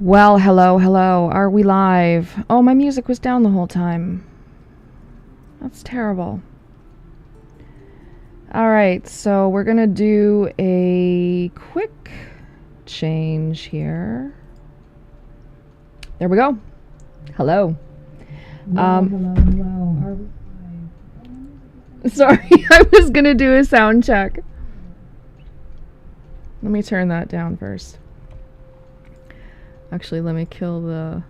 Well, hello. Are we live? Oh, my music was down the whole time. That's terrible. Alright, so we're gonna do a quick change here. There we go. Hello. Hello. Are we live? Sorry, I was gonna do a sound check. Let me turn that down first. Actually, let me kill that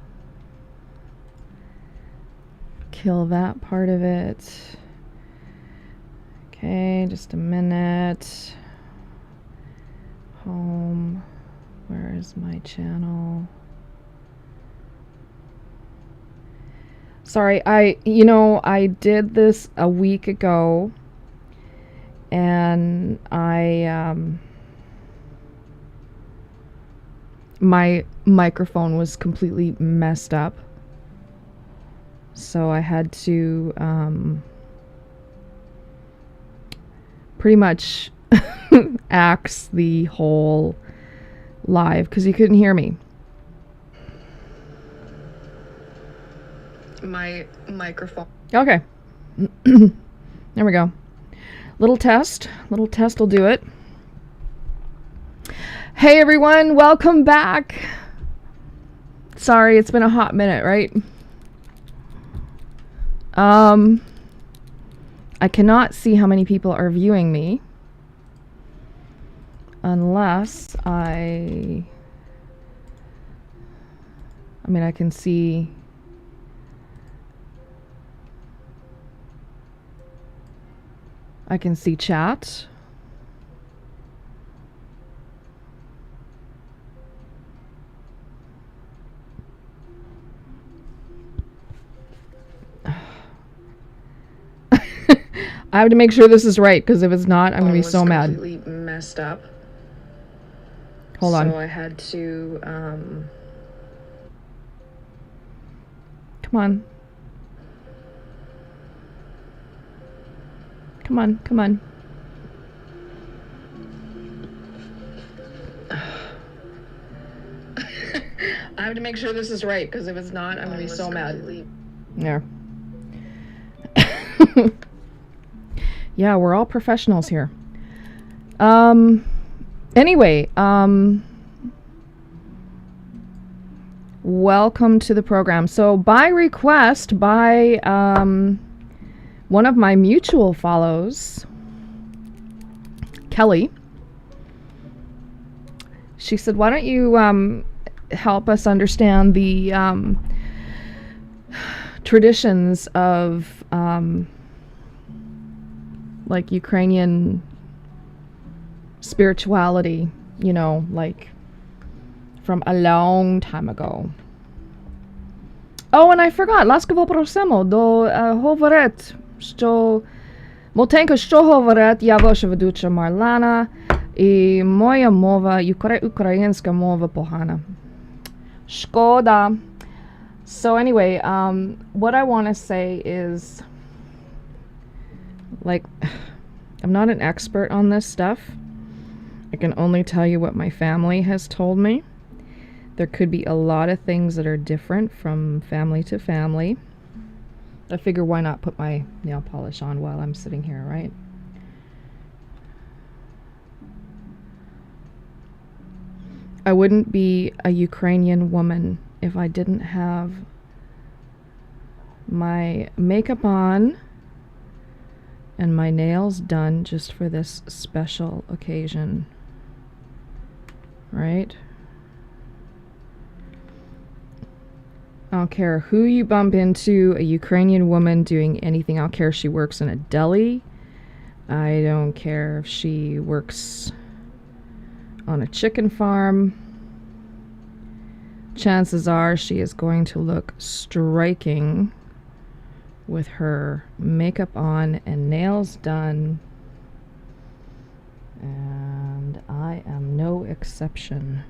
part of it. Okay, just a minute. Home. Where is my channel? Sorry, I did this a week ago, and my microphone was completely messed up, so I had to pretty much axe the whole live because you couldn't hear me. My microphone. Okay. There we go. Little test will do it. Hey everyone, welcome back. Sorry, it's been a hot minute, right? I cannot see how many people are viewing me unless I mean, I can see chat. I have to make sure this is right, because if it's not, I'm going to be so mad. Completely messed up. Hold on. So I had to, Come on. Come on, come on. I have to make sure this is right, because if it's not, I'm going to be so mad. There. Yeah, we're all professionals here. Anyway, welcome to the program. So by request, by one of my mutual follows, Kelly, she said, why don't you help us understand the traditions of like Ukrainian spirituality, you know, like from a long time ago. Oh, and I forgot, ласково просимо до говорить, що мотенько, що говорить, я ваша ведуча Марлана, і моя мова, українська мова погана. Шкода. So anyway, what I want to say is, like, I'm not an expert on this stuff. I can only tell you what my family has told me. There could be a lot of things that are different from family to family. I figure why not put my nail polish on while I'm sitting here, right? I wouldn't be a Ukrainian woman if I didn't have my makeup on and my nails done just for this special occasion, right? I don't care who you bump into, a Ukrainian woman doing anything. I don't care if she works in a deli. I don't care if she works on a chicken farm. Chances are she is going to look striking with her makeup on and nails done. And I am no exception.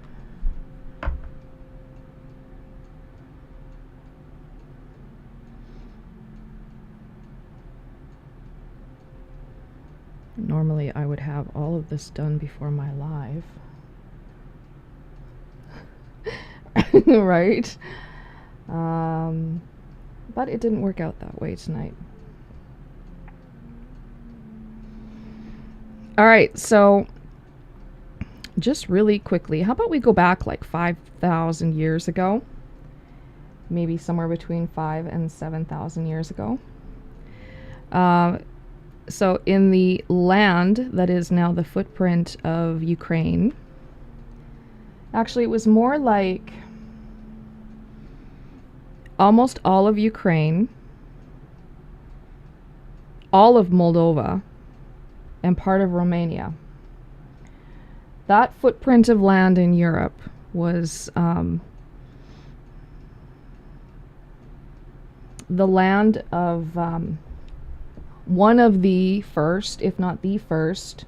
Normally I would have all of this done before my live. Right? But it didn't work out that way tonight. Alright, so just really quickly, how about we go back like 5,000 years ago? Maybe somewhere between 5 and 7,000 years ago. So in the land that is now the footprint of Ukraine, actually it was more like almost all of Ukraine, all of Moldova, and part of Romania. That footprint of land in Europe was the land of one of the first, if not the first,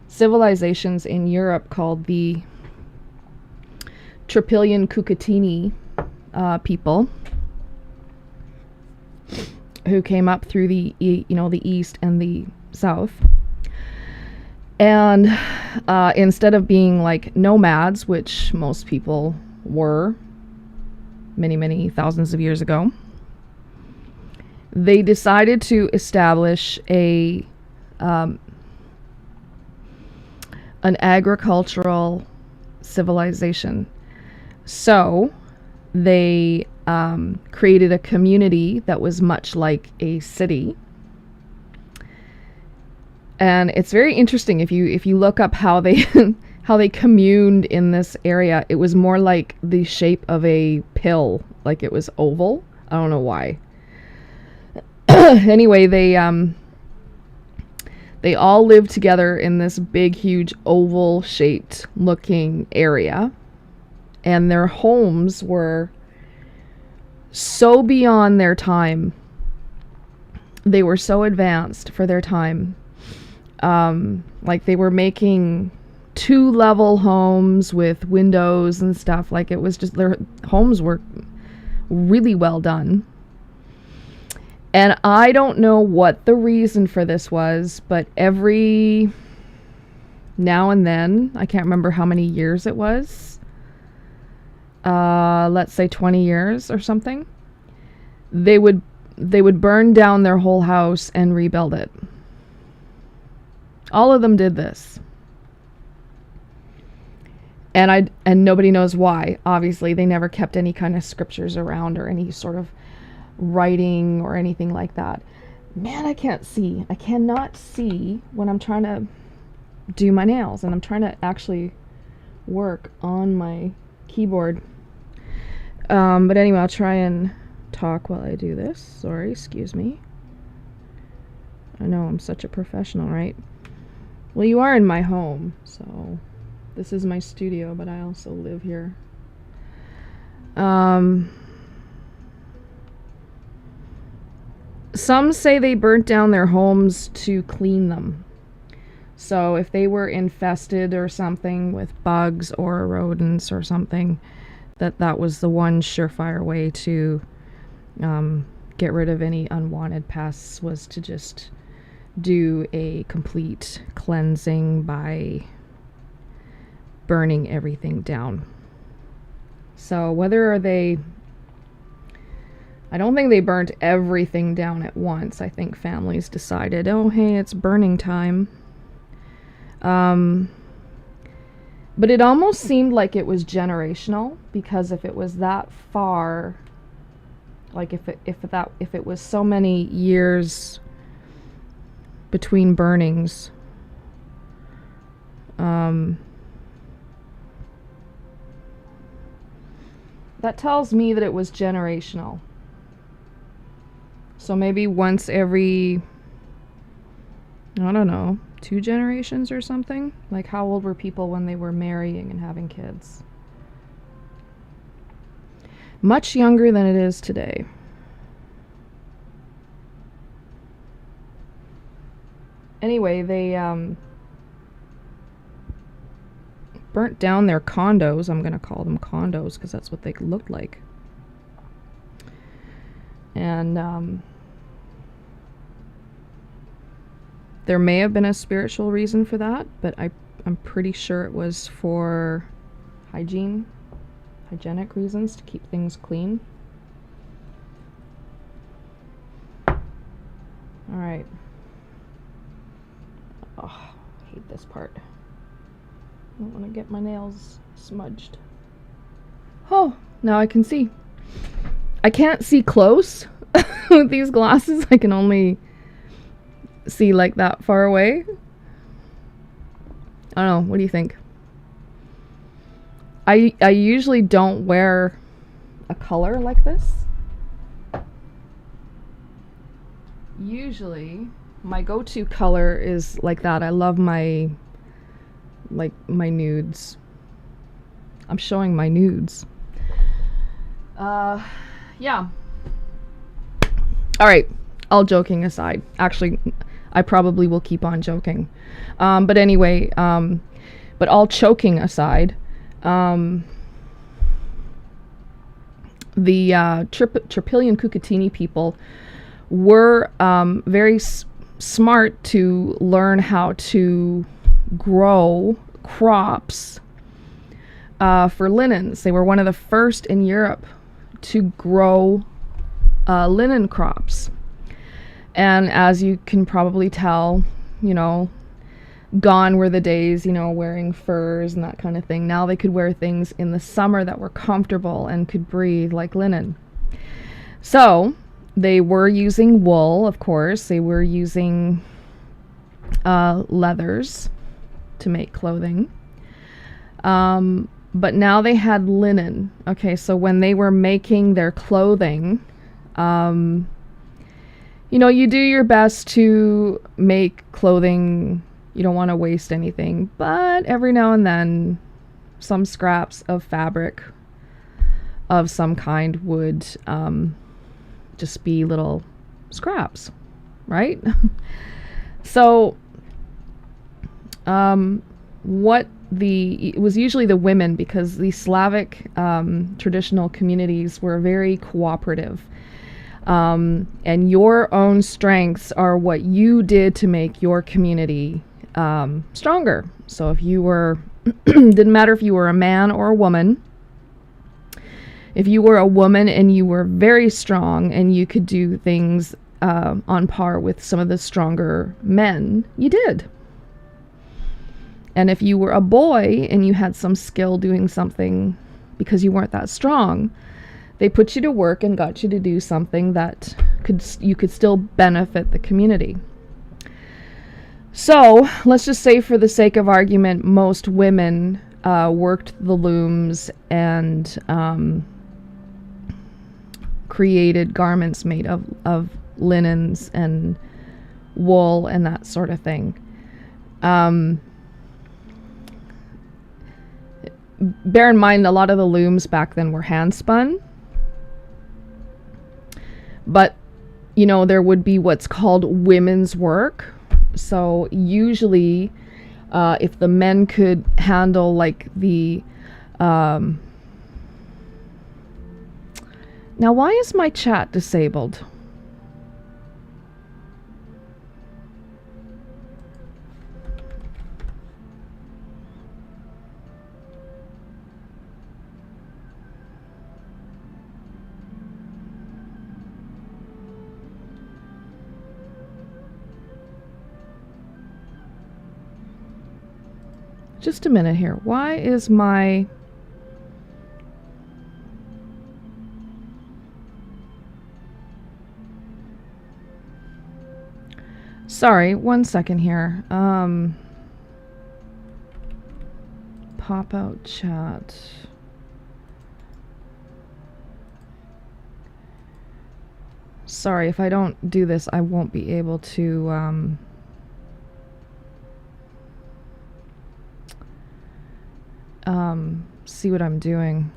civilizations in Europe called the Trypillian Cucutini people, who came up through the the east and the south, and instead of being like nomads, which most people were many thousands of years ago, they decided to establish an agricultural civilization. So they created a community that was much like a city. And it's very interesting if you look up how they how they communed in this area. It was more like the shape of a pill, like it was oval. I don't know why. Anyway, they all lived together in this big, huge oval shaped looking area, and their homes were so beyond their time. They were so advanced for their time. Like they were making 2-level homes with windows and stuff. Like it was just, their homes were really well done. And I don't know what the reason for this was, but every now and then, I can't remember how many years it was, let's say 20 years or something, they would burn down their whole house and rebuild it. All of them did this. And nobody knows why. Obviously, they never kept any kind of scriptures around or any sort of writing or anything like that. Man, I can't see. I cannot see when I'm trying to do my nails, and I'm trying to actually work on my keyboard. But anyway, I'll try and talk while I do this. Sorry, excuse me. I know I'm such a professional, right? Well, you are in my home, so this is my studio, but I also live here. Some say they burnt down their homes to clean them. So if they were infested or something with bugs or rodents or something, that was the one surefire way to get rid of any unwanted pests, was to just do a complete cleansing by burning everything down. So whether I don't think they burnt everything down at once. I think families decided, oh, hey, it's burning time. But it almost seemed like it was generational, because if it was that far, like if it was so many years between burnings, that tells me that it was generational. So maybe once every, I don't know, 2 generations or something? Like, how old were people when they were marrying and having kids? Much younger than it is today. Anyway, they burnt down their condos. I'm going to call them condos because that's what they looked like. And there may have been a spiritual reason for that, but I'm pretty sure it was for hygienic reasons, to keep things clean. Alright. Oh, I hate this part. I don't want to get my nails smudged. Oh, now I can see. I can't see close with these glasses. I can only see like that far away. I don't know. What do you think? I usually don't wear a color like this. Usually my go-to color is like that. I love my nudes. I'm showing my nudes. Yeah. Alright, all joking aside. Actually, I probably will keep on joking. But anyway, but all choking aside, the Tripilian Cucutini people were very smart to learn how to grow crops for linens. They were one of the first in Europe to grow linen crops. And as you can probably tell, you know, gone were the days, wearing furs and that kind of thing. Now they could wear things in the summer that were comfortable and could breathe, like linen. So they were using wool, of course. They were using leathers to make clothing. But now they had linen. Okay, so when they were making their clothing, you do your best to make clothing. You don't want to waste anything, but every now and then some scraps of fabric of some kind would just be little scraps, right? So it was usually the women, because the Slavic traditional communities were very cooperative. And your own strengths are what you did to make your community stronger. So if you were, didn't matter if you were a man or a woman, if you were a woman and you were very strong and you could do things on par with some of the stronger men, you did. And if you were a boy and you had some skill doing something because you weren't that strong, they put you to work and got you to do something that you could still benefit the community. So let's just say, for the sake of argument, most women worked the looms and created garments made of linens and wool and that sort of thing. Bear in mind, a lot of the looms back then were hand spun. But, there would be what's called women's work. So usually, if the men could handle like the... Now, why is my chat disabled? Just a minute here. Why is my... Sorry, 1 second here. Pop out chat. Sorry, if I don't do this, I won't be able to... see what I'm doing.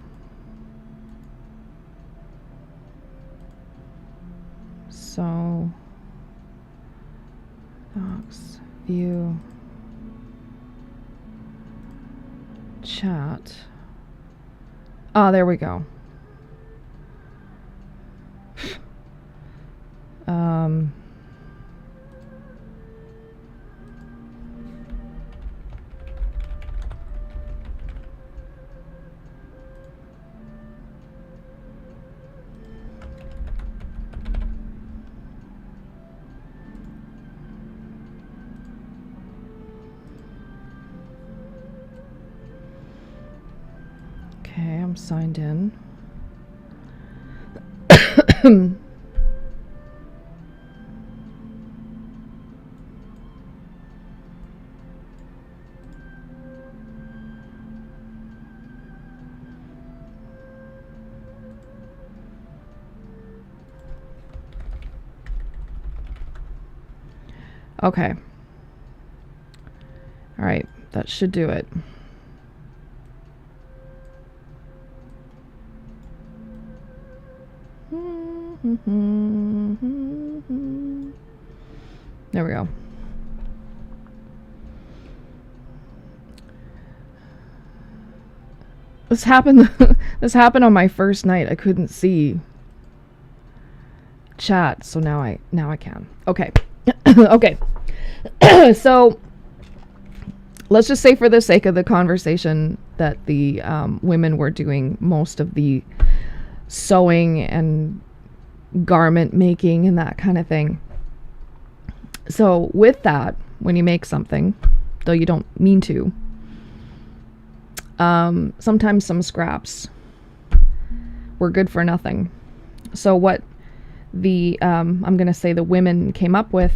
So, docs, view, chat. Oh, there we go. Okay, I'm signed in. Okay. All right, that should do it. There we go. This happened this happened on my first night. I couldn't see chat, so now I can. Okay. Okay. So let's just say, for the sake of the conversation, that the women were doing most of the sewing and garment making and that kind of thing. So with that, when you make something, though you don't mean to. Sometimes some scraps were good for nothing. So what the, I'm going to say the women came up with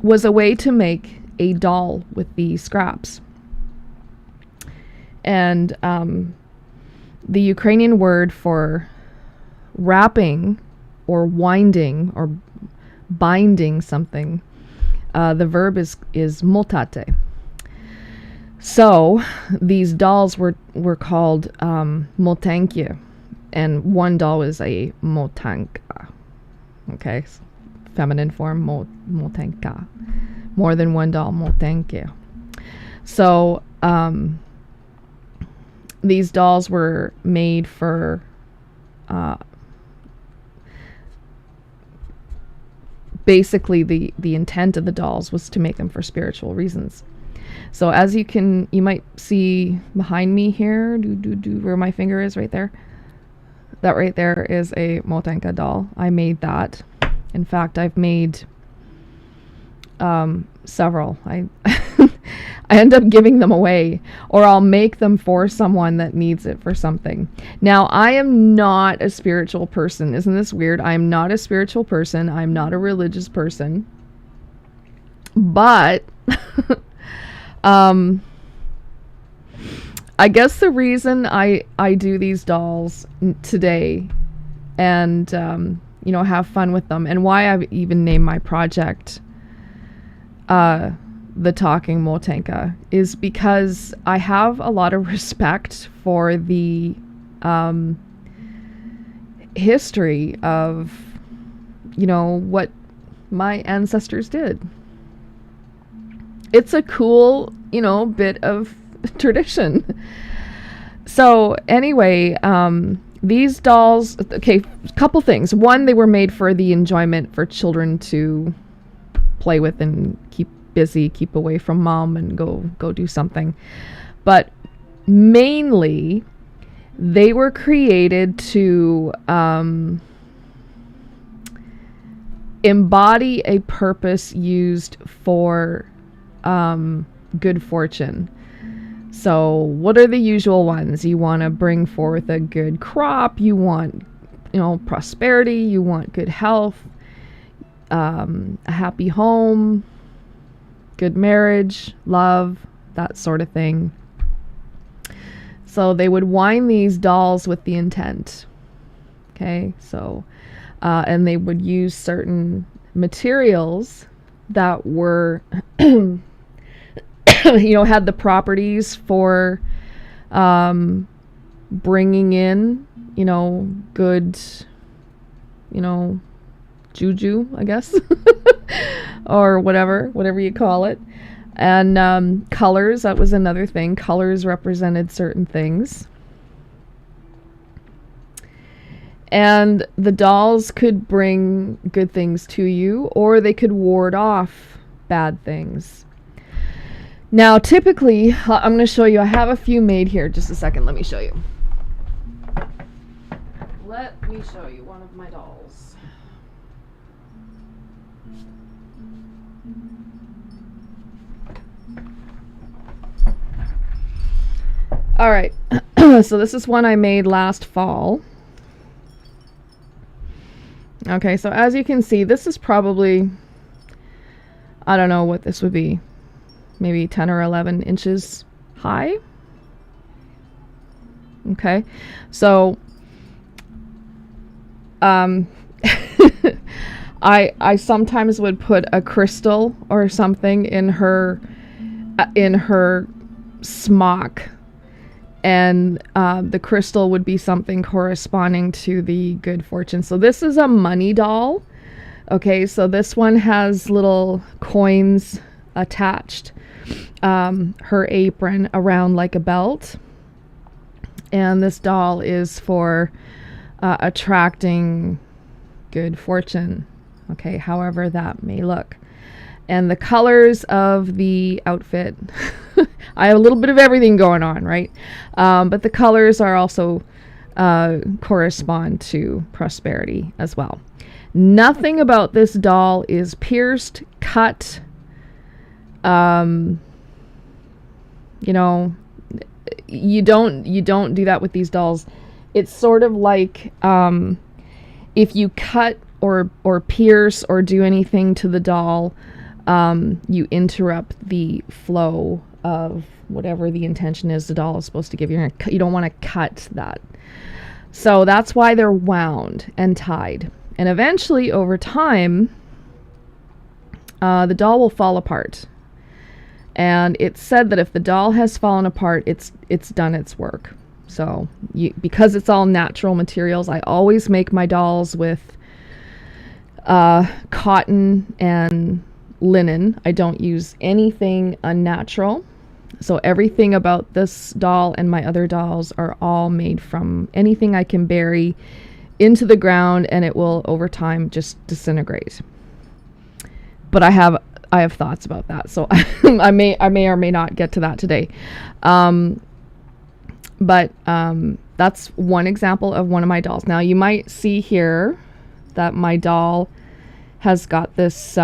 was a way to make a doll with the scraps. And the Ukrainian word for wrapping or winding or binding something, the verb is motate. So these dolls were called motanki, and one doll is a motanka. Okay, feminine form, motanka. More than one doll, motanki. So these dolls were made for basically the intent of the dolls was to make them for spiritual reasons. So as you might see behind me here, where my finger is right there. That right there is a motanka doll. I made that. In fact, I've made several. I I end up giving them away, or I'll make them for someone that needs it for something. Now, I am not a spiritual person. Isn't this weird? I am not a spiritual person. I'm not a religious person. But I guess the reason I do these dolls today and have fun with them, and why I've even named my project the Talking Motanka, is because I have a lot of respect for the history of what my ancestors did. It's a cool bit of tradition. So anyway, these dolls, okay, a couple things. One, they were made for the enjoyment for children to play with and keep busy, keep away from mom and go do something. But mainly they were created to embody a purpose used for good fortune. So what are the usual ones? You want to bring forth a good crop, you want prosperity, you want good health, a happy home, good marriage, love, that sort of thing. So they would wind these dolls with the intent. Okay, so and they would use certain materials that were had the properties for bringing in good juju, I guess, or whatever you call it. And colors, that was another thing. Colors represented certain things. And the dolls could bring good things to you, or they could ward off bad things. Now, typically, I'm going to show you, I have a few made here. Just a second, let me show you. Let me show you one of my dolls. All right, so this is one I made last fall. Okay, so as you can see, this is probably, I don't know what this would be, maybe 10 or 11 inches high. Okay, so I sometimes would put a crystal or something in her smock, and the crystal would be something corresponding to the good fortune. So this is a money doll. Okay, so this one has little coins attached. Her apron around like a belt. And this doll is for attracting good fortune. Okay, however that may look. And the colors of the outfit, I have a little bit of everything going on, right? But the colors are also correspond to prosperity as well. Nothing about this doll is pierced, cut, Um, you know, you don't do that with these dolls. It's sort of like if you cut or pierce or do anything to the doll, you interrupt the flow of whatever the intention is the doll is supposed to give you. You don't want to cut that. So that's why they're wound and tied. And eventually, over time, the doll will fall apart. And it's said that if the doll has fallen apart, it's done its work. So because it's all natural materials, I always make my dolls with cotton and linen. I don't use anything unnatural. So everything about this doll and my other dolls are all made from anything I can bury into the ground, and it will over time just disintegrate. But I have thoughts about that, so I may or may not get to that today. But that's one example of one of my dolls. Now you might see here that my doll has got this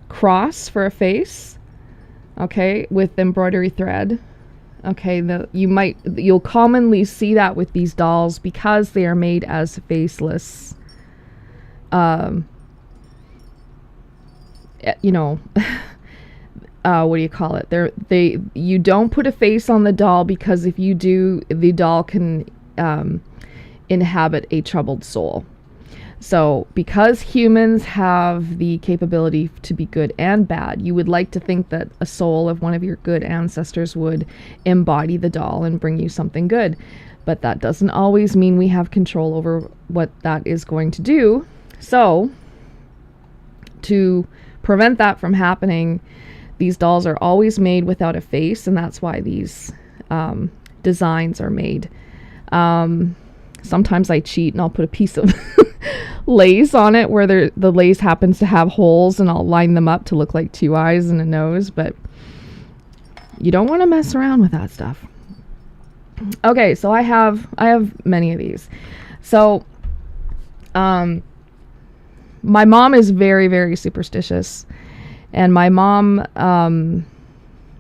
cross for a face, okay, with embroidery thread. Okay, you'll commonly see that with these dolls because they are made as faceless. You know, what do you call it? You don't put a face on the doll, because if you do, the doll can inhabit a troubled soul. So because humans have the capability to be good and bad, you would like to think that a soul of one of your good ancestors would embody the doll and bring you something good. But that doesn't always mean we have control over what that is going to do. So to prevent that from happening, these dolls are always made without a face, and that's why these designs are made. Sometimes I cheat and I'll put a piece of lace on it where the lace happens to have holes, and I'll line them up to look like two eyes and a nose, but you don't want to mess around with that stuff. Okay, so I have many of these. So my mom is very, very superstitious, and my mom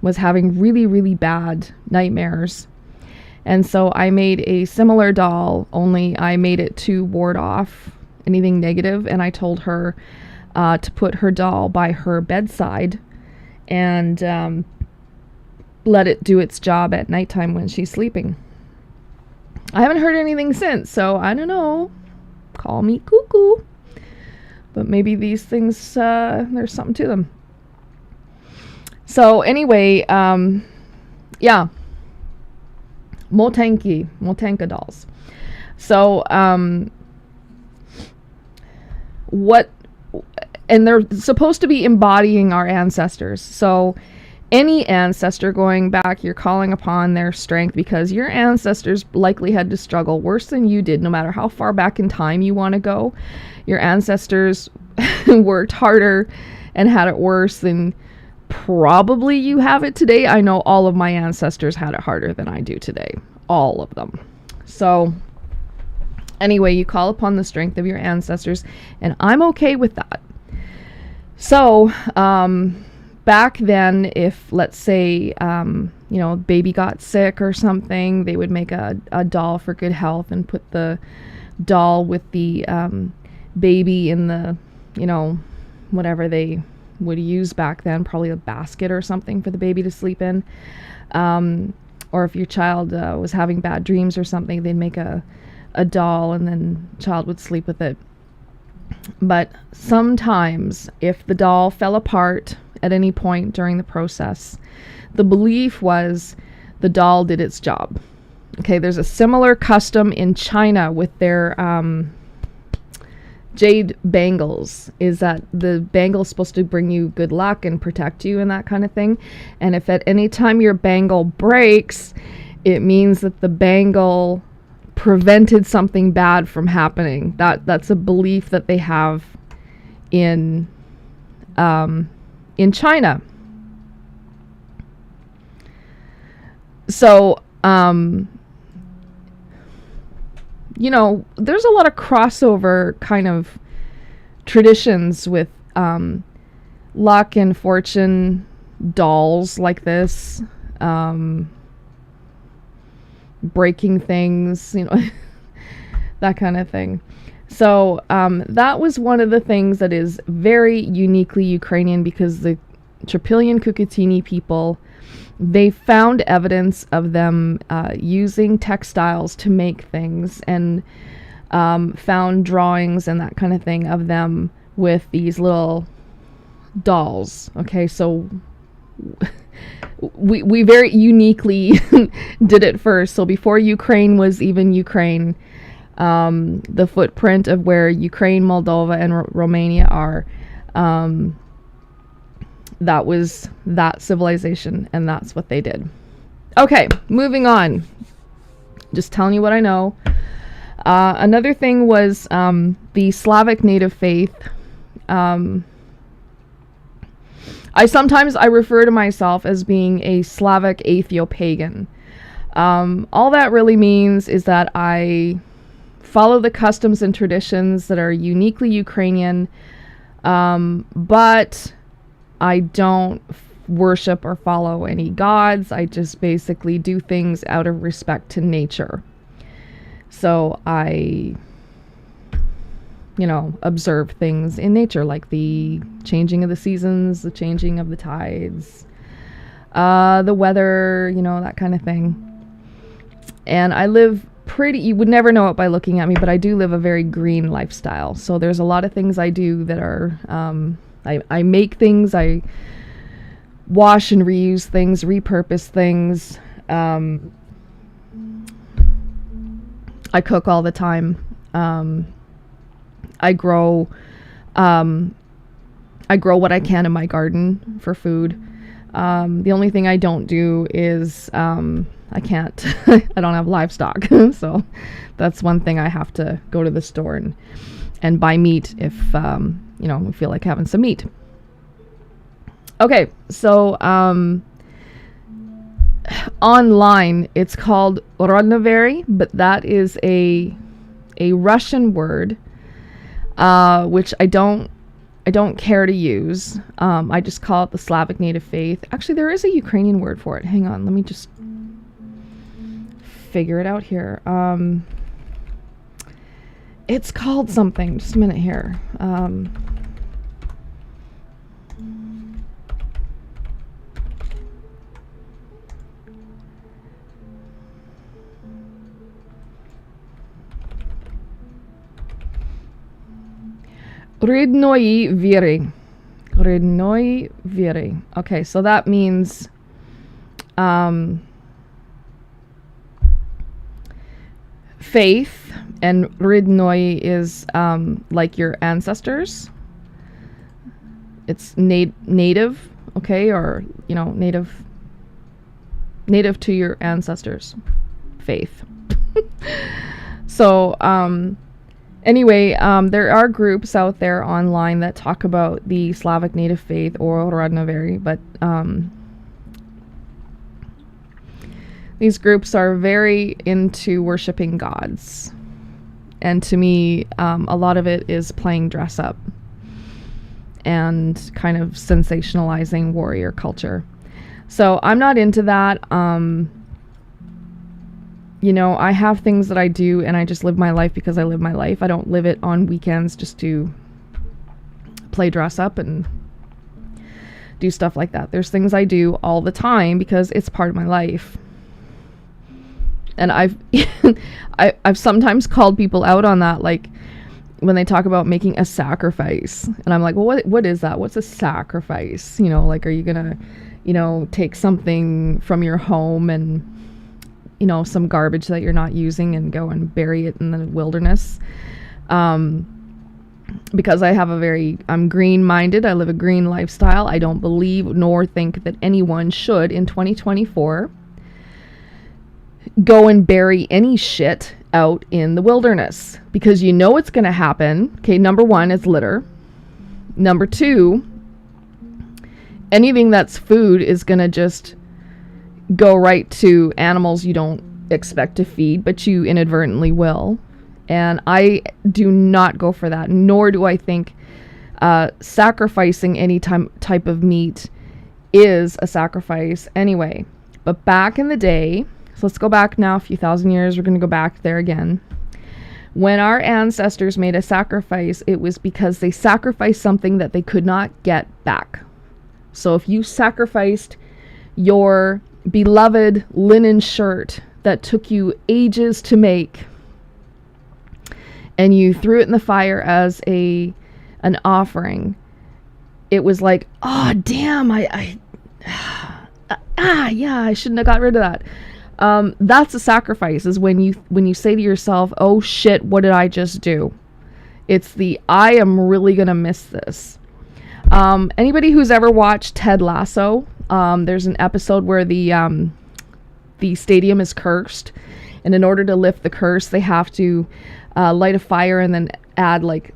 was having really, really bad nightmares. And so I made a similar doll, only I made it to ward off anything negative, and I told her to put her doll by her bedside and let it do its job at nighttime when she's sleeping. I haven't heard anything since, so I don't know. Call me cuckoo. But maybe these things, there's something to them. So anyway, yeah. Motenka dolls. So, and they're supposed to be embodying our ancestors. So any ancestor going back, you're calling upon their strength, because your ancestors likely had to struggle worse than you did, no matter how far back in time you want to go. Your ancestors worked harder and had it worse than probably you have it today. I know all of my ancestors had it harder than I do today. All of them. So anyway, you call upon the strength of your ancestors, and I'm okay with that. So back then, if let's say baby got sick or something, they would make a doll for good health and put the doll with the baby in the whatever they would use back then, probably a basket or something for the baby to sleep in. Or if your child was having bad dreams or something, they'd make a doll, and then the child would sleep with it. But sometimes if the doll fell apart at any point during the process, the belief was the doll did its job. Okay, there's a similar custom in China with their jade bangles, is that the bangle is supposed to bring you good luck and protect you and that kind of thing. And if at any time your bangle breaks, it means that the bangle prevented something bad from happening. That's a belief that they have in China. So there's a lot of crossover kind of traditions with luck and fortune dolls like this, breaking things, that kind of thing. So that was one of the things that is very uniquely Ukrainian, because the Tripillian Cucutini people, they found evidence of them using textiles to make things, and found drawings and that kind of thing of them with these little dolls. Okay, so we very uniquely did it first. So before Ukraine was even Ukraine, the footprint of where Ukraine, Moldova, and Romania are, that was that civilization, and that's what they did. Okay, moving on. Just telling you what I know. Another thing was the Slavic native faith. I refer to myself as being a Slavic atheo-pagan. All that really means is that I follow the customs and traditions that are uniquely Ukrainian, but I don't worship or follow any gods. I just basically do things out of respect to nature. So I, observe things in nature, like the changing of the seasons, the changing of the tides, the weather, that kind of thing. And I live you would never know it by looking at me, but I do live a very green lifestyle. So there's a lot of things I do that are, I make things, I wash and reuse things, repurpose things. I cook all the time. I grow what I can in my garden for food. The only thing I don't do is I can't I don't have livestock. So that's one thing. I have to go to the store and buy meat if we feel like having some meat. Okay, so online it's called rodnovery, but that is a Russian word, which I don't care to use. I just call it the Slavic native faith. Actually, there is a Ukrainian word for it. Hang on, let me just figure it out here. It's called something. Just a minute here. Rydnoi viri. Rydnoi viri. Okay, so that means faith, and Rydnoi is like your ancestors. It's native, okay, or native to your ancestors' faith. So anyway, there are groups out there online that talk about the Slavic native faith or rodnovery, but these groups are very into worshiping gods. And to me, a lot of it is playing dress up and kind of sensationalizing warrior culture. So I'm not into that. I have things that I do, and I just live my life because I live my life. I don't live it on weekends just to play dress up and do stuff like that. There's things I do all the time because it's part of my life. And I've sometimes called people out on that, like when they talk about making a sacrifice. And I'm like, well, what is that? What's a sacrifice? Like, are you gonna, take something from your home and some garbage that you're not using and go and bury it in the wilderness? Because I'm green-minded. I live a green lifestyle. I don't believe nor think that anyone should, in 2024, go and bury any shit out in the wilderness, because it's going to happen. Okay, number one is litter. Number two, anything that's food is going to just go right to animals you don't expect to feed, but you inadvertently will. And I do not go for that, nor do I think sacrificing any type of meat is a sacrifice anyway. But back in the day, so let's go back now a few thousand years. We're going to go back there again. When our ancestors made a sacrifice, it was because they sacrificed something that they could not get back. So if you sacrificed your beloved linen shirt that took you ages to make, and you threw it in the fire as an offering, it was like, oh damn, I shouldn't have got rid of that. That's a sacrifice, is when you say to yourself, oh shit, what did I just do? It's the, I am really gonna miss this. Anybody who's ever watched Ted Lasso, there's an episode where the stadium is cursed, and in order to lift the curse, they have to light a fire and then add like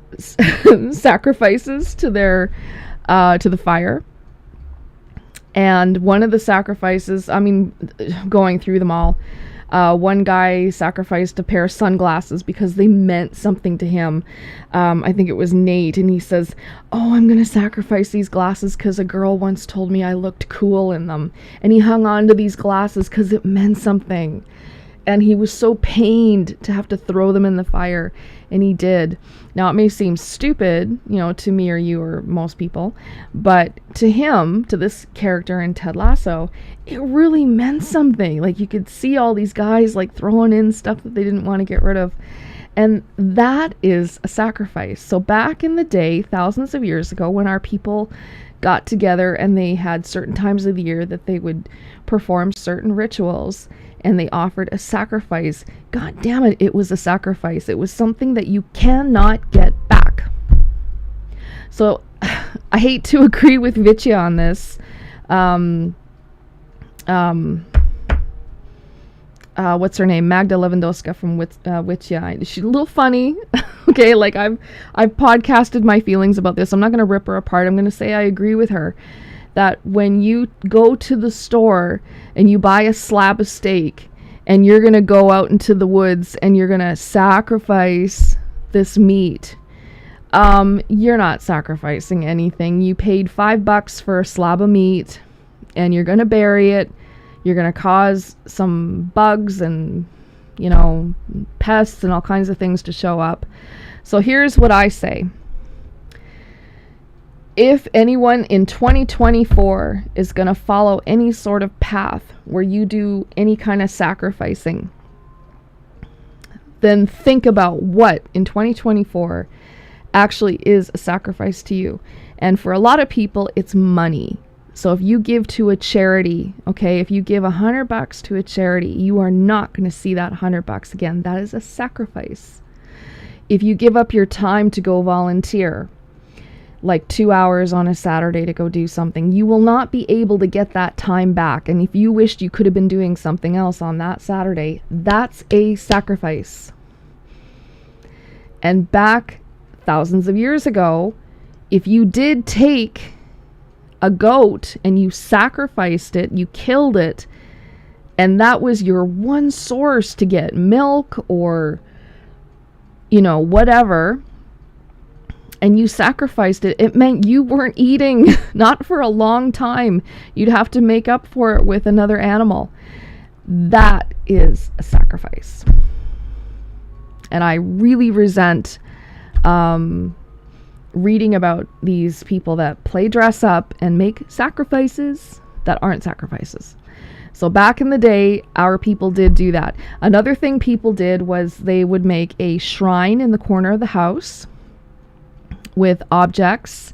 sacrifices to their to the fire. And one of the sacrifices, I mean, going through them all, one guy sacrificed a pair of sunglasses because they meant something to him. I think it was Nate, and he says, oh, I'm going to sacrifice these glasses because a girl once told me I looked cool in them. And he hung on to these glasses because it meant something. And he was so pained to have to throw them in the fire, and he did. Now, it may seem stupid, you know, to me or you or most people, but to him, to this character in Ted Lasso, it really meant something. Like, you could see all these guys, like, throwing in stuff that they didn't want to get rid of, and that is a sacrifice. So back in the day, thousands of years ago, when our people got together and they had certain times of the year that they would perform certain rituals, and they offered a sacrifice. God damn it, it was a sacrifice. It was something that you cannot get back. So I hate to agree with Vitya on this. What's her name? Magda Lewandowska from Vitya. She's a little funny. Okay, like I've podcasted my feelings about this. I'm not going to rip her apart. I'm going to say I agree with her. That when you go to the store and you buy a slab of steak and you're going to go out into the woods and you're going to sacrifice this meat, you're not sacrificing anything. You paid $5 for a slab of meat and you're going to bury it. You're going to cause some bugs and, you know, pests and all kinds of things to show up. So here's what I say. If anyone in 2024 is going to follow any sort of path where you do any kind of sacrificing, then think about what in 2024 actually is a sacrifice to you. And for a lot of people, it's money. So if you give to a charity, okay, if you give $100 to a charity, you are not going to see that $100 again. That is a sacrifice. If you give up your time to go volunteer, like 2 hours on a Saturday to go do something, you will not be able to get that time back. And if you wished you could have been doing something else on that Saturday, that's a sacrifice. And back thousands of years ago, if you did take a goat and you sacrificed it, you killed it, and that was your one source to get milk or, you know, whatever, and you sacrificed it, it meant you weren't eating, not for a long time. You'd have to make up for it with another animal. That is a sacrifice. And I really resent reading about these people that play dress up and make sacrifices that aren't sacrifices. So back in the day, our people did do that. Another thing people did was they would make a shrine in the corner of the house with objects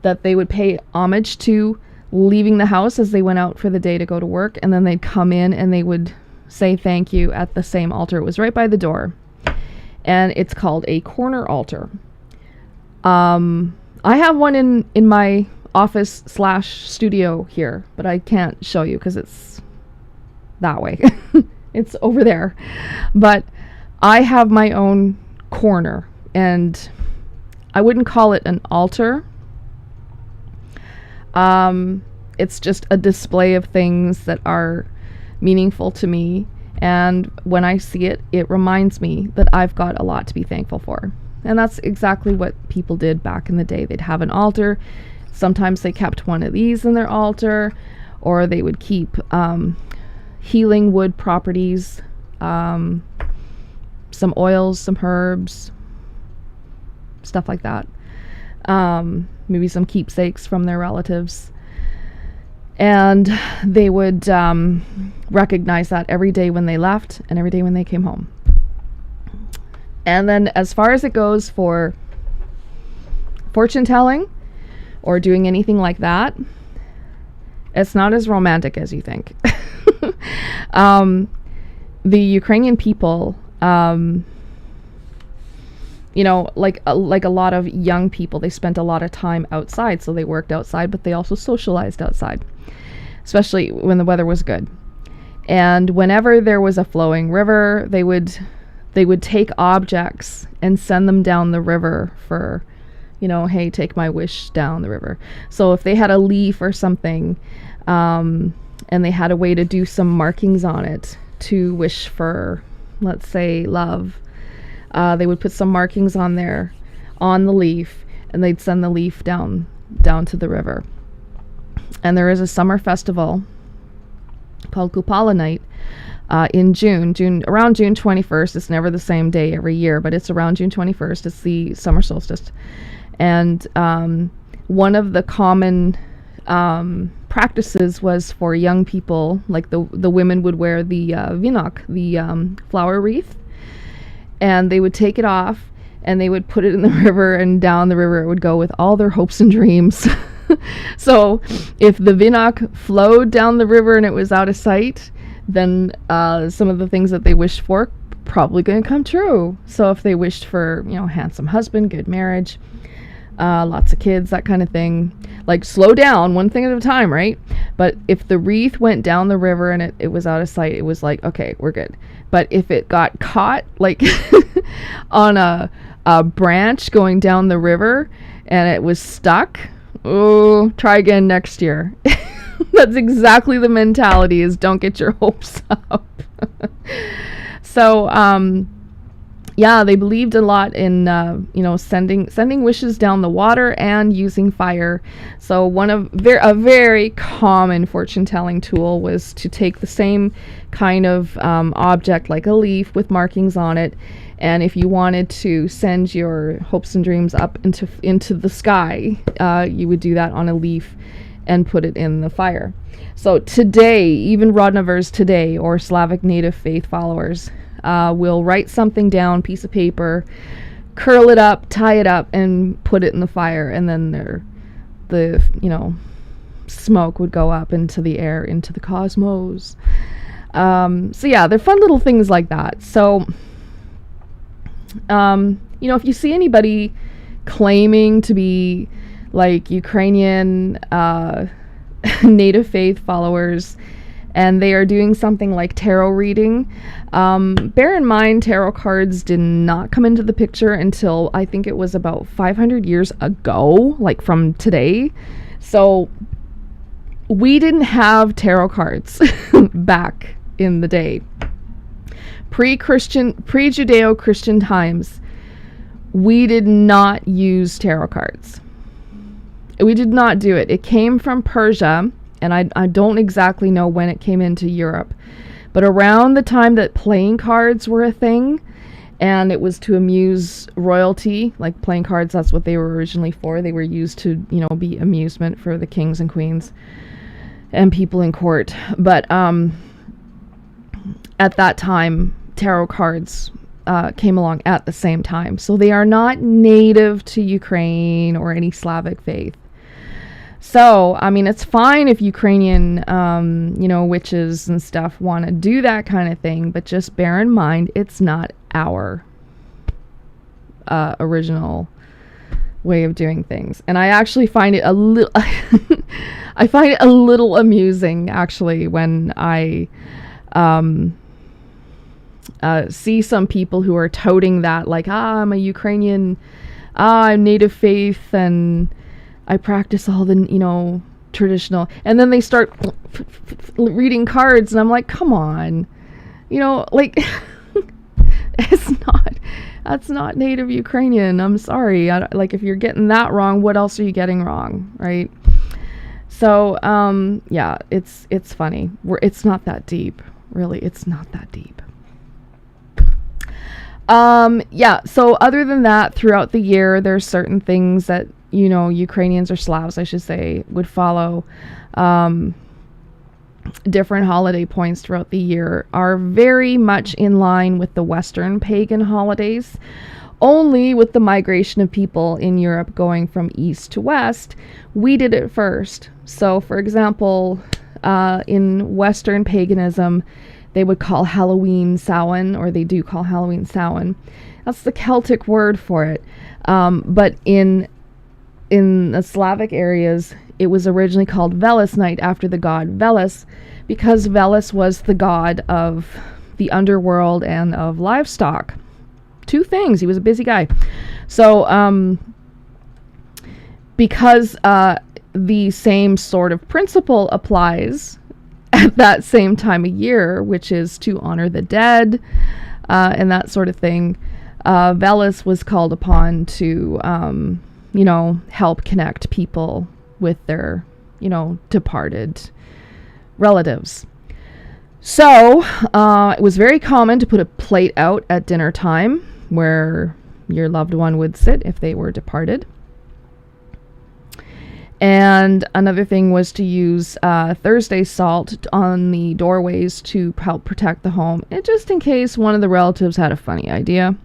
that they would pay homage to leaving the house as they went out for the day to go to work, and then they'd come in and they would say thank you at the same altar. It was right by the door, and it's called a corner altar. I have one in my office / studio here, but I can't show you because it's that way. It's over there. But I have my own corner, and I wouldn't call it an altar. It's just a display of things that are meaningful to me. And when I see it, it reminds me that I've got a lot to be thankful for. And that's exactly what people did back in the day. They'd have an altar. Sometimes they kept one of these in their altar, or they would keep healing wood properties, some oils, some herbs, stuff like that. Maybe some keepsakes from their relatives. And they would recognize that every day when they left and every day when they came home. And then as far as it goes for fortune telling or doing anything like that, it's not as romantic as you think. The Ukrainian people, you know, like a lot of young people, they spent a lot of time outside. So they worked outside, but they also socialized outside, especially when the weather was good. And whenever there was a flowing river, they would take objects and send them down the river for, you know, hey, take my wish down the river. So if they had a leaf or something, and they had a way to do some markings on it to wish for, let's say, love, they would put some markings on there, on the leaf, and they'd send the leaf down to the river. And there is a summer festival called Kupala Night in June, around June 21st. It's never the same day every year, but it's around June 21st. It's the summer solstice. And one of the common practices was for young people, like the women would wear the vinok, the flower wreath, and they would take it off and they would put it in the river, and down the river it would go with all their hopes and dreams. So if the vinok flowed down the river and it was out of sight, then some of the things that they wished for probably going to come true. So if they wished for, you know, handsome husband, good marriage, lots of kids, that kind of thing, like slow down one thing at a time, right? But if the wreath went down the river and it was out of sight, it was like, okay, we're good. But if it got caught like on a branch going down the river and it was stuck, oh, try again next year. That's exactly the mentality, is don't get your hopes up. So, yeah, they believed a lot in, you know, sending wishes down the water and using fire. So a very common fortune-telling tool was to take the same kind of object, like a leaf with markings on it, and if you wanted to send your hopes and dreams up into the sky, you would do that on a leaf and put it in the fire. So today, even Rodnavers today, or Slavic native faith followers, will write something down, piece of paper, curl it up, tie it up, and put it in the fire, and then the you know, smoke would go up into the air, into the cosmos. So yeah, they're fun little things like that. So you know, if you see anybody claiming to be like Ukrainian native faith followers, and they are doing something like tarot reading, bear in mind tarot cards did not come into the picture until I think it was about 500 years ago, like from today. So we didn't have tarot cards back in the day. Pre-Judeo-Christian times, we did not use tarot cards. We did not do it. It came from Persia, and I don't exactly know when it came into Europe, but around the time that playing cards were a thing, and it was to amuse royalty, like playing cards, that's what they were originally for. They were used to, you know, be amusement for the kings and queens and people in court. But at that time, tarot cards came along at the same time. So they are not native to Ukraine or any Slavic faith. So, I mean, it's fine if Ukrainian, you know, witches and stuff want to do that kind of thing, but just bear in mind, it's not our original way of doing things. And I actually find it a little, I find it a little amusing, actually, when I see some people who are touting that, like, I'm a Ukrainian, I'm native faith, and I practice all the, you know, traditional, and then they start reading cards, and I'm like, come on, you know, like, it's not, That's not native Ukrainian. I'm sorry. Like, if you're getting that wrong, what else are you getting wrong, right? So, yeah, it's funny. It's not that deep. Really, it's not that deep. Yeah, so other than that, throughout the year, there's certain things that, Ukrainians or Slavs, I should say, would follow. Different holiday points throughout the year are very much in line with the Western pagan holidays, only with the migration of people in Europe going from east to west, we did it first. So, for example, in Western paganism, they would call Halloween Samhain, or they do call Halloween Samhain. That's the Celtic word for it. But in the Slavic areas, it was originally called Veles Night after the god Veles, because Veles was the god of the underworld and of livestock. Two things. He was a busy guy. So, because the same sort of principle applies at that same time of year, which is to honor the dead and that sort of thing, Veles was called upon to, help connect people with their, departed relatives. So, it was very common to put a plate out at dinner time where your loved one would sit if they were departed. And another thing was to use Thursday salt on the doorways to help protect the home, and just in case one of the relatives had a funny idea.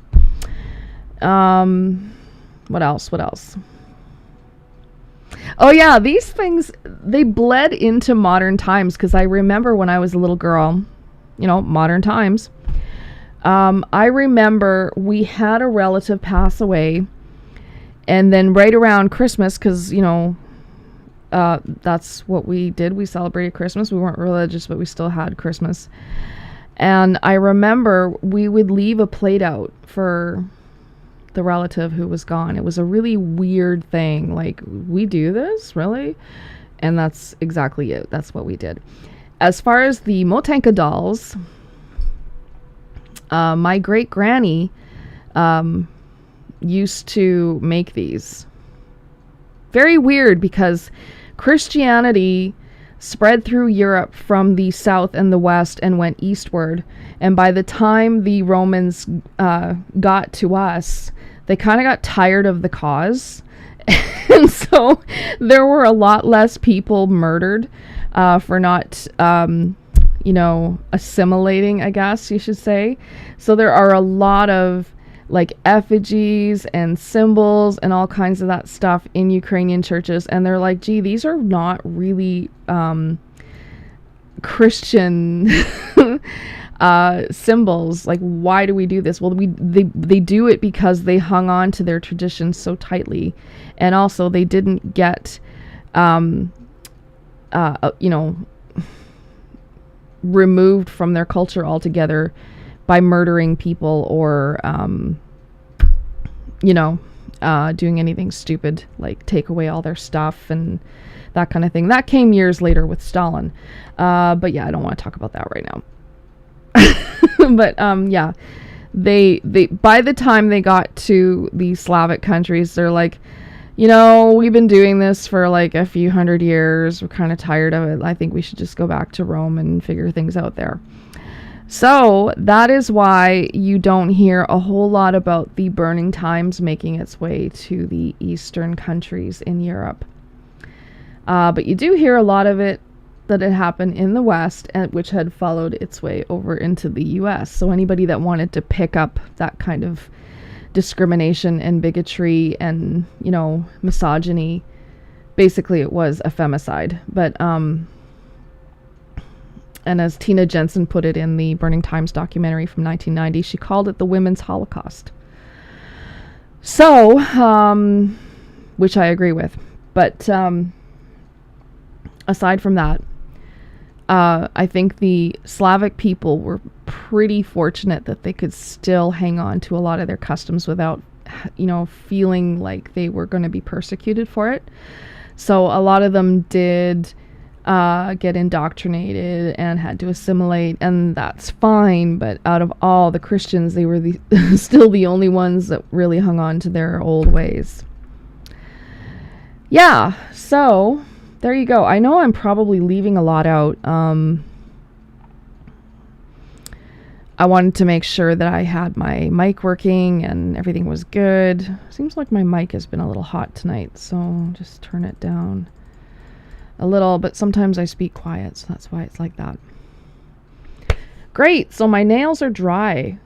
What else? Oh yeah, these things, they bled into modern times, because I remember when I was a little girl, modern times. I remember we had a relative pass away, and then right around Christmas, because, that's what we did. We celebrated Christmas. We weren't religious, but we still had Christmas. And I remember we would leave a plate out for the relative who was gone. It was a really weird thing. Like, we do this? Really? And that's exactly it. That's what we did. As far as the Motenka dolls, my great granny used to make these. Very weird, because Christianity spread through Europe from the south and the west and went eastward. And by the time the Romans got to us, they kind of got tired of the cause. And so there were a lot less people murdered for not, assimilating, I guess you should say. So there are a lot of like effigies and symbols and all kinds of that stuff in Ukrainian churches, and they're like, gee, these are not really Christian symbols. Like, why do we do this? Well, they do it because they hung on to their traditions so tightly, and also they didn't get removed from their culture altogether by murdering people or, doing anything stupid, like take away all their stuff and that kind of thing. That came years later with Stalin. But yeah, I don't want to talk about that right now. But yeah, they by the time they got to the Slavic countries, they're like, we've been doing this for like a few hundred years. We're kind of tired of it. I think we should just go back to Rome and figure things out there. So that is why you don't hear a whole lot about the burning times making its way to the eastern countries in Europe. But you do hear a lot of it that it happened in the West, and which had followed its way over into the US. So anybody that wanted to pick up that kind of discrimination and bigotry and, misogyny, basically it was a femicide. But, and as Tina Jensen put it in the Burning Times documentary from 1990, she called it the Women's Holocaust. So, which I agree with. But aside from that, I think the Slavic people were pretty fortunate that they could still hang on to a lot of their customs without, feeling like they were going to be persecuted for it. So a lot of them did get indoctrinated and had to assimilate, and that's fine. But out of all the Christians, they were still the only ones that really hung on to their old ways. Yeah, so there you go. I know I'm probably leaving a lot out. I wanted to make sure that I had my mic working and everything was good. Seems like my mic has been a little hot tonight, so I'll just turn it down a little, but sometimes I speak quiet, so that's why it's like that. Great, so my nails are dry.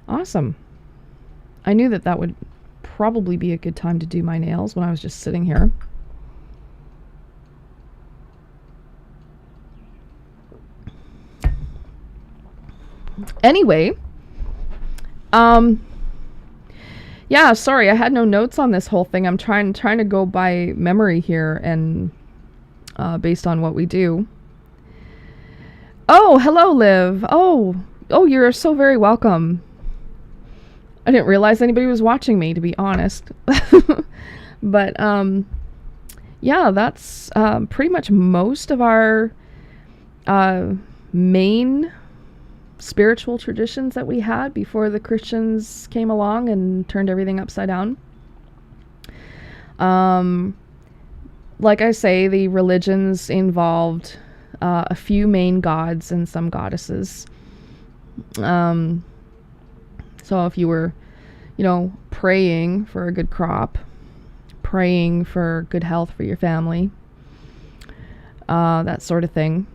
Awesome. I knew that that would probably be a good time to do my nails when I was just sitting here. Anyway, yeah, sorry, I had no notes on this whole thing. I'm trying to go by memory here and based on what we do. Oh, hello, Liv. Oh, you're so very welcome. I didn't realize anybody was watching me, to be honest. But yeah, that's pretty much most of our main spiritual traditions that we had before the Christians came along and turned everything upside down. Like I say, the religions involved a few main gods and some goddesses. So if you were, praying for a good crop, praying for good health for your family, that sort of thing,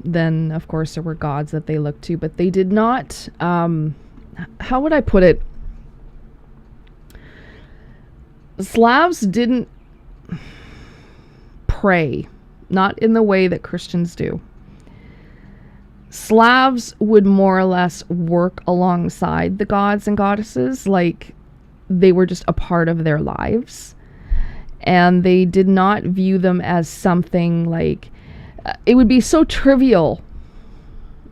then of course there were gods that they looked to, but they did not, how would I put it? Slavs didn't pray, not in the way that Christians do. Slavs would more or less work alongside the gods and goddesses, like they were just a part of their lives. And they did not view them as something like, it would be so trivial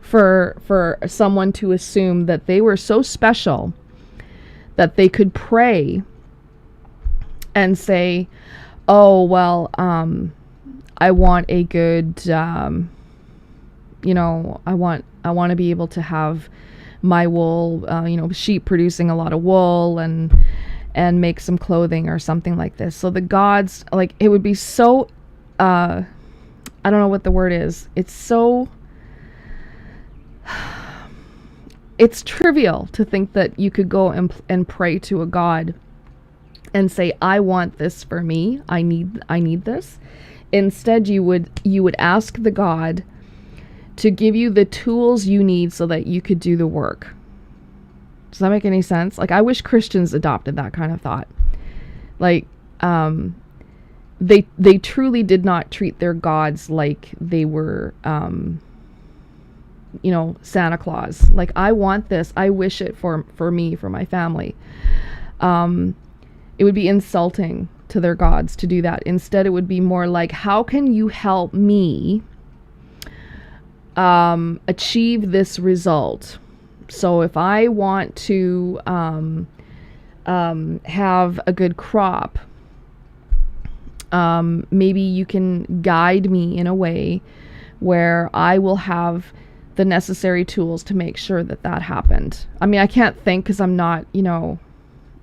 for someone to assume that they were so special that they could pray and say, oh, well, I want a good, I want to be able to have my wool, sheep producing a lot of wool and make some clothing or something like this. So the gods, like, it would be so, I don't know what the word is. It's trivial to think that you could go and pray to a god and say, I want this for me. I need this. Instead, you would ask the god to give you the tools you need so that you could do the work. Does that make any sense? Like, I wish Christians adopted that kind of thought. Like, they truly did not treat their gods like they were, Santa Claus. Like, I want this. I wish it for me, for my family. It would be insulting to their gods to do that. Instead, it would be more like, how can you help me achieve this result? So if I want to have a good crop, maybe you can guide me in a way where I will have the necessary tools to make sure that happened. I mean, I can't think because I'm not,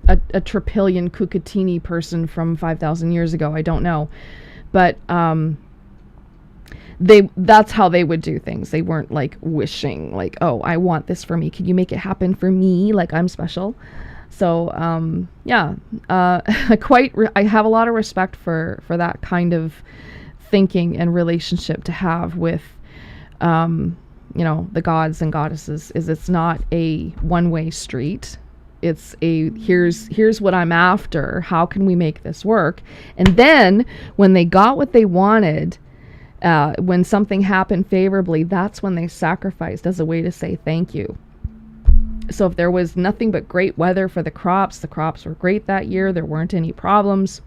a trillion Cucatini person from 5,000 years ago. I don't know. But that's how they would do things. They weren't like wishing, like, oh, I want this for me. Can you make it happen for me? Like, I'm special. So, yeah, I have a lot of respect for that kind of thinking and relationship to have with, the gods and goddesses. It's not a one-way street. It's here's what I'm after. How can we make this work? And then when they got what they wanted, when something happened favorably, that's when they sacrificed as a way to say thank you. So if there was nothing but great weather for the crops were great that year, there weren't any problems.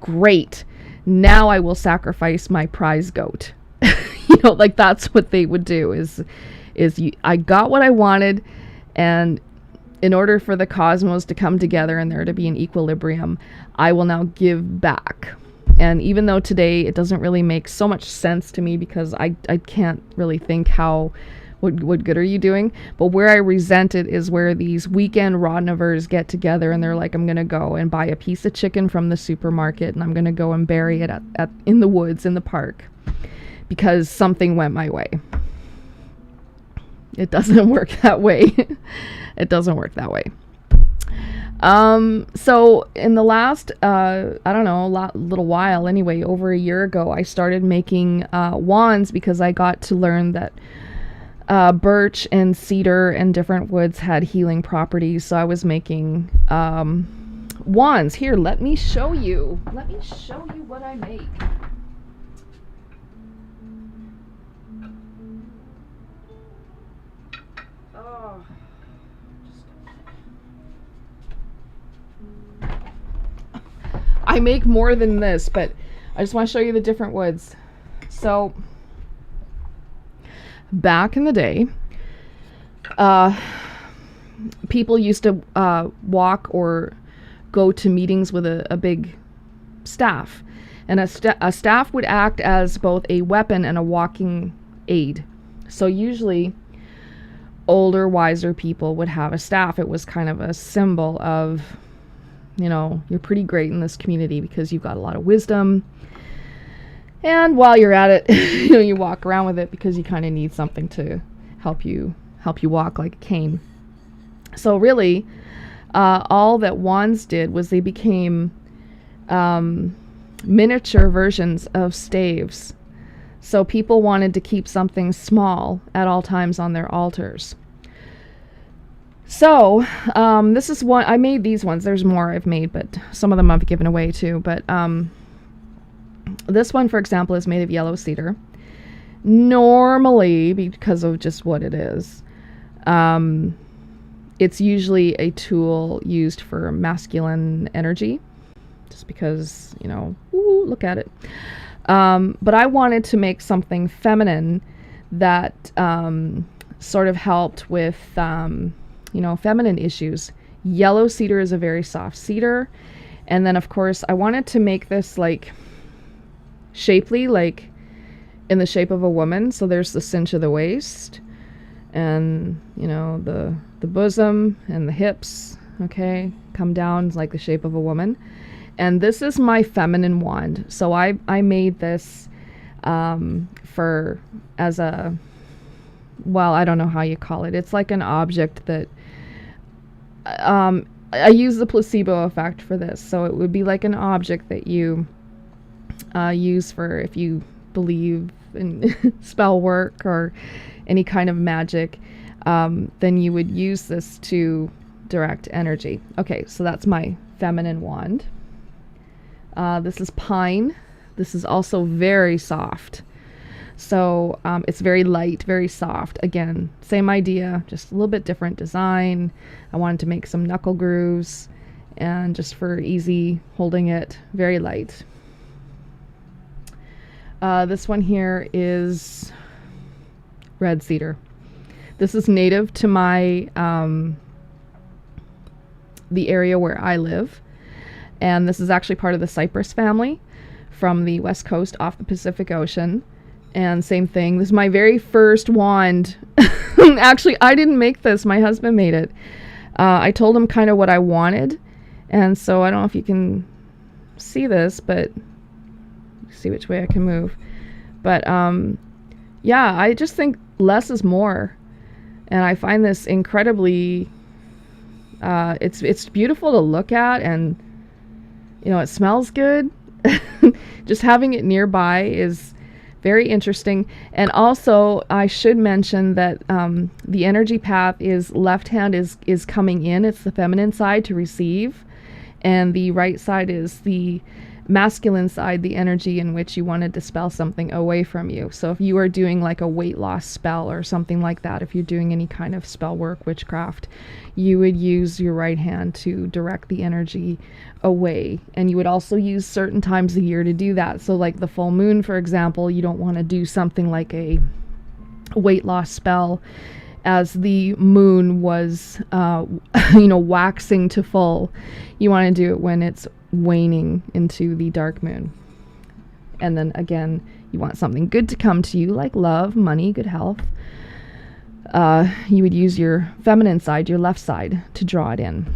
Great. Now I will sacrifice my prize goat. Like, that's what they would do I got what I wanted, and in order for the cosmos to come together and there to be an equilibrium, I will now give back. And even though today it doesn't really make so much sense to me because I can't really think what good are you doing? But where I resent it is where these weekend rodnivores get together and they're like, I'm going to go and buy a piece of chicken from the supermarket and I'm going to go and bury it in the woods in the park because something went my way. It doesn't work that way. It doesn't work that way. So in the last, little while anyway, over a year ago, I started making wands because I got to learn that birch and cedar and different woods had healing properties. So I was making wands. Here, let me show you. Let me show you what I make. I make more than this, but I just want to show you the different woods. So back in the day, people used to walk or go to meetings with a big staff. And a staff would act as both a weapon and a walking aid. So usually older, wiser people would have a staff. It was kind of a symbol of, you're pretty great in this community because you've got a lot of wisdom. And while you're at it, you walk around with it because you kind of need something to help you walk, like a cane. So really, all that wands did was they became miniature versions of staves. So people wanted to keep something small at all times on their altars. So this is one I made. These ones, there's more I've made, but some of them I've given away too. But this one, for example, is made of yellow cedar. Normally, because of just what it is, it's usually a tool used for masculine energy, just because, ooh, look at it. But I wanted to make something feminine that sort of helped with feminine issues. Yellow cedar is a very soft cedar. And then, of course, I wanted to make this like shapely, like in the shape of a woman. So there's the cinch of the waist and, the bosom and the hips, okay, come down like the shape of a woman. And this is my feminine wand. So I made this I don't know how you call it. It's like an object that I use the placebo effect for this. So it would be like an object that you use for if you believe in spell work or any kind of magic, then you would use this to direct energy. Okay, so that's my feminine wand. This is pine. This is also very soft. So it's very light, very soft. Again, same idea, just a little bit different design. I wanted to make some knuckle grooves and just for easy holding it, very light. This one here is red cedar. This is native to my the area where I live. And this is actually part of the cypress family from the west coast off the Pacific Ocean. And same thing. This is my very first wand. Actually, I didn't make this. My husband made it. I told him kind of what I wanted. And so I don't know if you can see this, but see which way I can move. But yeah, I just think less is more. And I find this incredibly, it's beautiful to look at, and it smells good. Just having it nearby is very interesting. And also, I should mention that the energy path is left hand is coming in. It's the feminine side to receive. And the right side is the masculine side, the energy in which you want to dispel something away from you. So if you are doing like a weight loss spell or something like that, if you're doing any kind of spell work, witchcraft, you would use your right hand to direct the energy away. And you would also use certain times of year to do that. So like the full moon, for example, you don't want to do something like a weight loss spell as the moon was waxing to full. You want to do it when it's waning into the dark moon. And then again, you want something good to come to you, like love, money, good health. You would use your feminine side, your left side, to draw it in.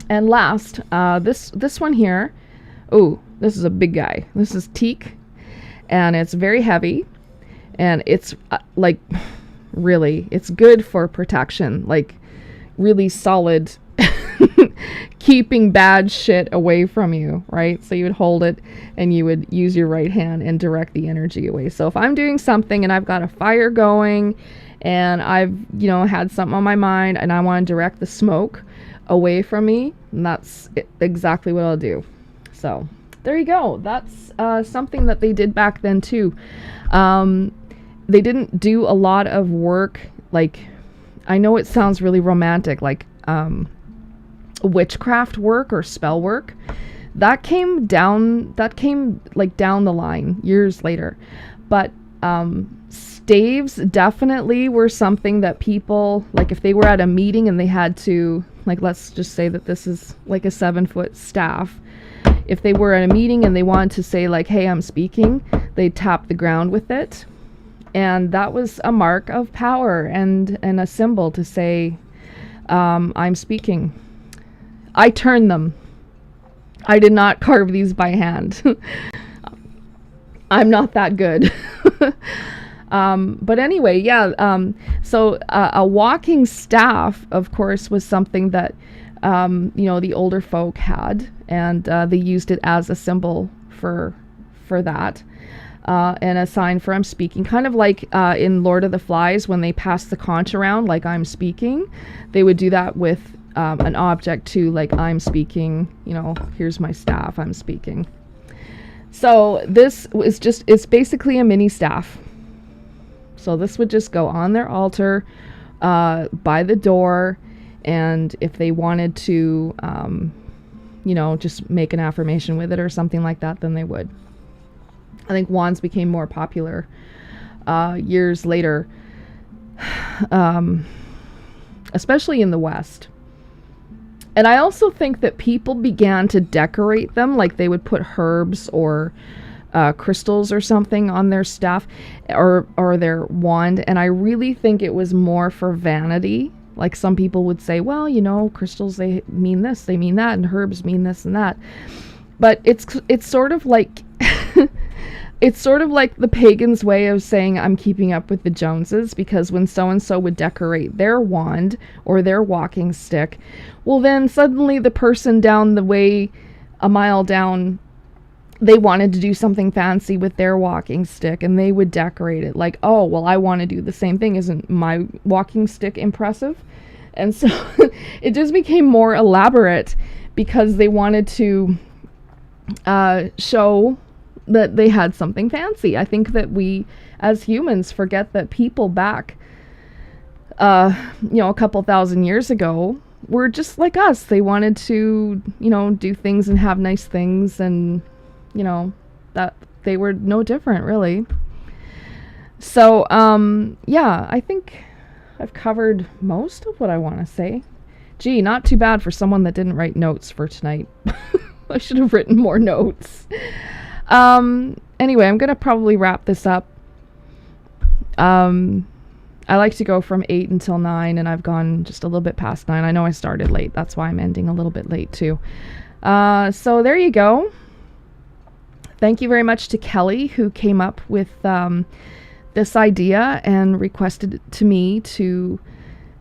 And last, this one here. Oh, this is a big guy. This is teak, and it's very heavy, and it's like really, it's good for protection, like really solid, keeping bad shit away from you, right? So you would hold it and you would use your right hand and direct the energy away. So if I'm doing something and I've got a fire going and I've, had something on my mind and I want to direct the smoke away from me, and that's exactly what I'll do. So there you go. That's something that they did back then too. They didn't do a lot of work, like, I know it sounds really romantic, like witchcraft work or spell work. That came like down the line years later. But staves definitely were something that people, like if they were at a meeting and they had to, like, let's just say that this is like a 7-foot staff. If they were at a meeting and they wanted to say like, hey, I'm speaking, they'd tap the ground with it. And that was a mark of power and a symbol to say, I'm speaking. I turned them. I did not carve these by hand. I'm not that good. But anyway, yeah. So a walking staff, of course, was something that, the older folk had, and they used it as a symbol for that. And a sign for I'm speaking, kind of like in Lord of the Flies when they pass the conch around, like I'm speaking. They would do that with an object too, like I'm speaking, here's my staff, I'm speaking. So this is it's basically a mini staff. So this would just go on their altar by the door, and if they wanted to, just make an affirmation with it or something like that, then they would. I think wands became more popular years later, especially in the West. And I also think that people began to decorate them, like they would put herbs or crystals or something on their staff or their wand. And I really think it was more for vanity. Like some people would say, well, crystals, they mean this, they mean that, and herbs mean this and that. But it's sort of like it's sort of like the pagans' way of saying I'm keeping up with the Joneses, because when so-and-so would decorate their wand or their walking stick, well, then suddenly the person down the way, a mile down, they wanted to do something fancy with their walking stick, and they would decorate it like, oh, well, I want to do the same thing. Isn't my walking stick impressive? And so it just became more elaborate because they wanted to show that they had something fancy. I think that we as humans forget that people back a couple thousand years ago were just like us. They wanted to do things and have nice things, and that they were no different really. So yeah, I think I've covered most of what I want to say. Gee, not too bad for someone that didn't write notes for tonight. I should have written more notes. Anyway, I'm gonna probably wrap this up. I like to go from 8 until 9, and I've gone just a little bit past 9. I know I started late. That's why I'm ending a little bit late too. So there you go. Thank you very much to Kelly, who came up with this idea and requested to me to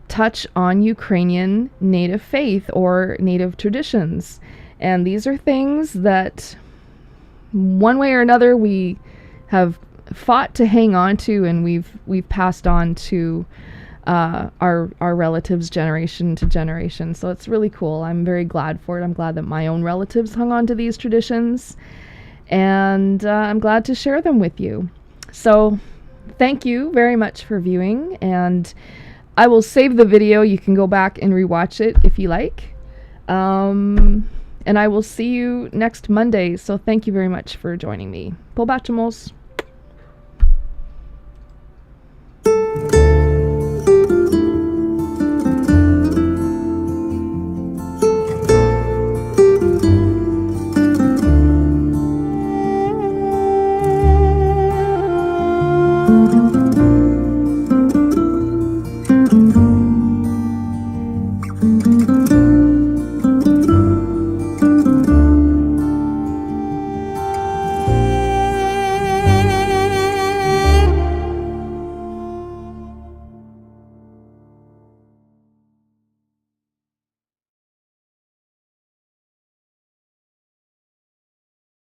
touch on Ukrainian native faith or native traditions. And these are things that one way or another we have fought to hang on to, and we've passed on to our relatives generation to generation. So it's really cool. I'm very glad for it. I'm glad that my own relatives hung on to these traditions, and I'm glad to share them with you. So thank you very much for viewing, and I will save the video. You can go back and rewatch it if you like. And I will see you next Monday. So thank you very much for joining me. Pobacimos.